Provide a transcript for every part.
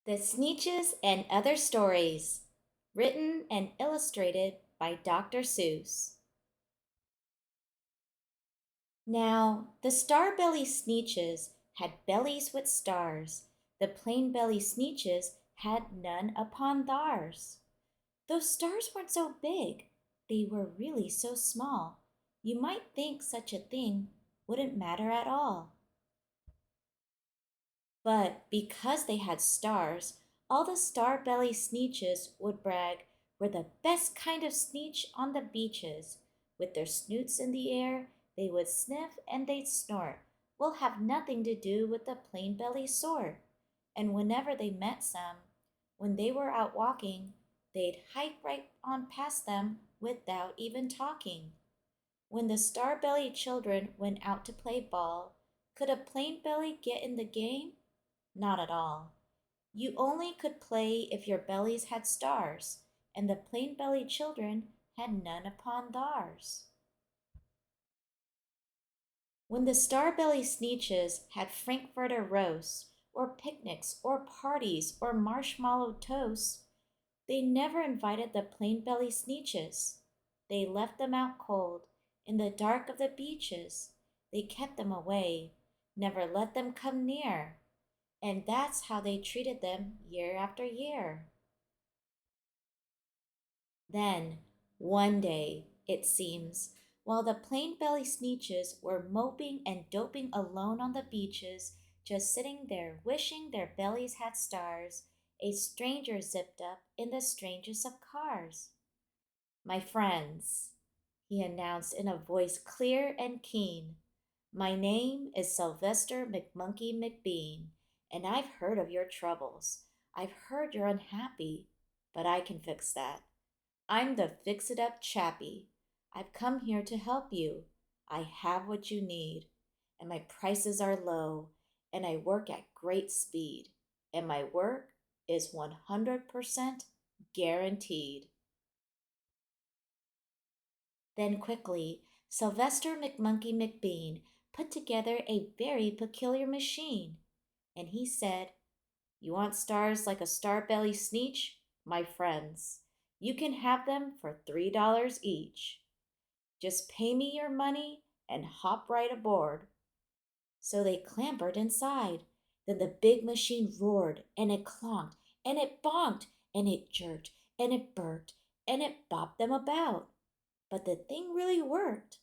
The Sneetches and Other Stories, written and illustrated by Dr. Seuss. Now, the Star-Belly Sneetches had bellies with stars. The Plain-Belly Sneetches had none upon theirs. Those stars weren't so big. They were really so small. You might think such a thing wouldn't matter at all. But because they had stars, all the Star-Belly Sneetches would brag, "We're the best kind of Sneetch on the beaches." With their snoots in the air, they would sniff and they'd snort. "We'll have nothing to do with the plain-belly sort." And whenever they met some, when they were out walking, they'd hike right on past them without even talking. When the Star-Belly children went out to play ball, could a plain-belly get in the game? Not at all. You only could play if your bellies had stars, and the plain-belly children had none upon theirs. When the Star-Belly Sneetches had Frankfurter roasts, or picnics, or parties, or marshmallow toasts, they never invited the plain-belly Sneetches. They left them out cold, in the dark of the beaches. They kept them away, never let them come near. And that's how they treated them year after year. Then, one day, it seems, while the plain-belly Sneetches were moping and doping alone on the beaches, just sitting there wishing their bellies had stars, a stranger zipped up in the strangest of cars. "My friends," he announced in a voice clear and keen, "my name is Sylvester McMonkey McBean, and I've heard of your troubles. I've heard you're unhappy, but I can fix that. I'm the fix-it-up chappie. I've come here to help you. I have what you need, and my prices are low, and I work at great speed, and my work is 100% guaranteed." Then quickly, Sylvester McMonkey McBean put together a very peculiar machine, and he said, "You want stars like a Star-Belly Sneetch? My friends, you can have them for $3 each. Just pay me your money and hop right aboard." So they clambered inside. Then the big machine roared, and it clonked, and it bonked, and it jerked, and it burked, and it bopped them about. But the thing really worked.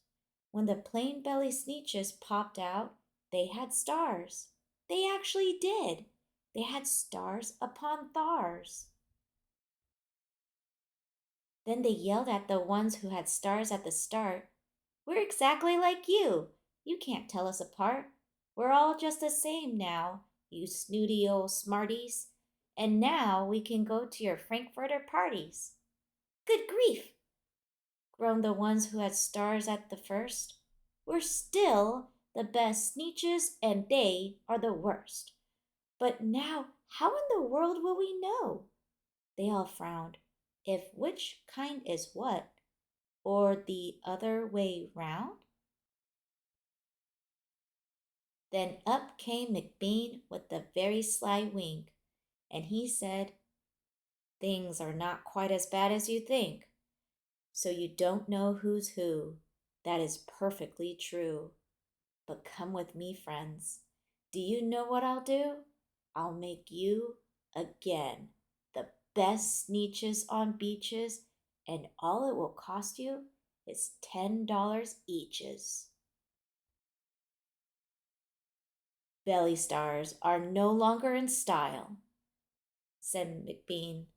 When the plain-belly Sneetches popped out, they had stars. They actually did. They had stars upon thars. Then they yelled at the ones who had stars at the start, "We're exactly like you. You can't tell us apart. We're all just the same now, you snooty old smarties. And now we can go to your Frankfurter parties." "Good grief!" groaned the ones who had stars at the first. "We're still the best Sneetches, and they are the worst. But now how in the world will we know?" They all frowned. If which kind is what, or the other way round? Then up came McBean with a very sly wink, and he said, "Things are not quite as bad as you think. So you don't know who's who. That is perfectly true. But come with me, friends. Do you know what I'll do? I'll make you, again, the best Sneetches on beaches, and all it will cost you is $10 eaches." "Belly stars are no longer in style," said McBean.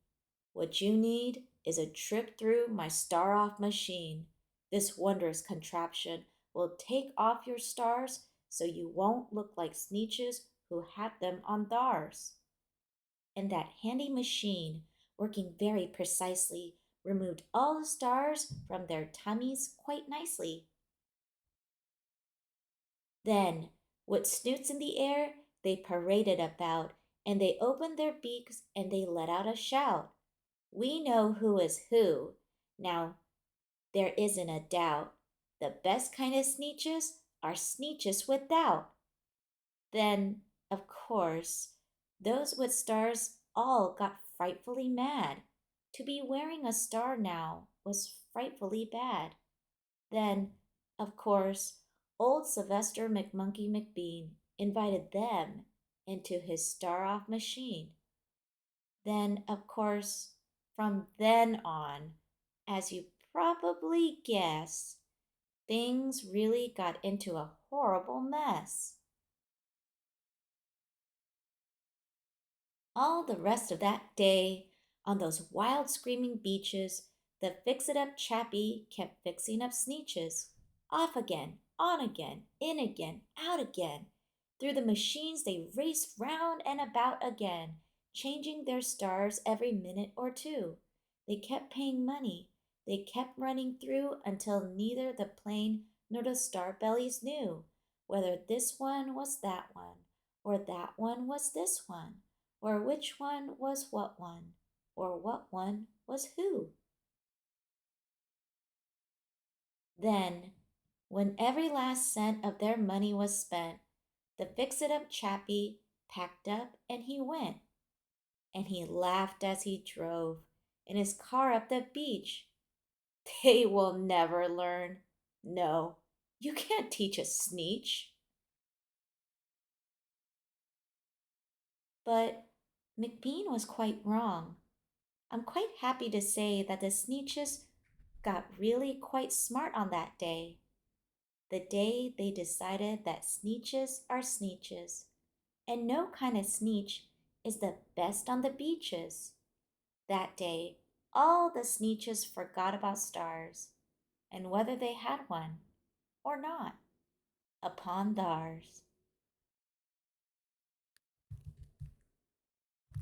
"What you need is a trip through my star-off machine. This wondrous contraption will take off your stars so you won't look like Sneetches who had them on theirs." And that handy machine, working very precisely, removed all the stars from their tummies quite nicely. Then, with snoots in the air, they paraded about, and they opened their beaks and they let out a shout. "We know who is who. Now, there isn't a doubt. The best kind of Sneetches are Sneetches without." Then, of course, those with stars all got frightfully mad. To be wearing a star now was frightfully bad. Then, of course, old Sylvester McMonkey McBean invited them into his star off machine. Then, of course, from then on, as you probably guess, things really got into a horrible mess. All the rest of that day, on those wild screaming beaches, the fix-it-up chappie kept fixing up Sneetches. Off again, on again, in again, out again. Through the machines they raced round and about again, changing their stars every minute or two. They kept paying money. They kept running through until neither the plane nor the star-bellies knew whether this one was that one, or that one was this one, or which one was what one, or what one was who. Then, when every last cent of their money was spent, the fix-it-up chappie packed up and he went, and he laughed as he drove in his car up the beach. They will never learn. No, you can't teach a Sneetch. But McBean was quite wrong. I'm quite happy to say that the Sneetches got really quite smart on that day. The day they decided that Sneetches are Sneetches, and no kind of Sneetch is the best on the beaches. That day, all the Sneetches forgot about stars, and whether they had one or not, upon theirs.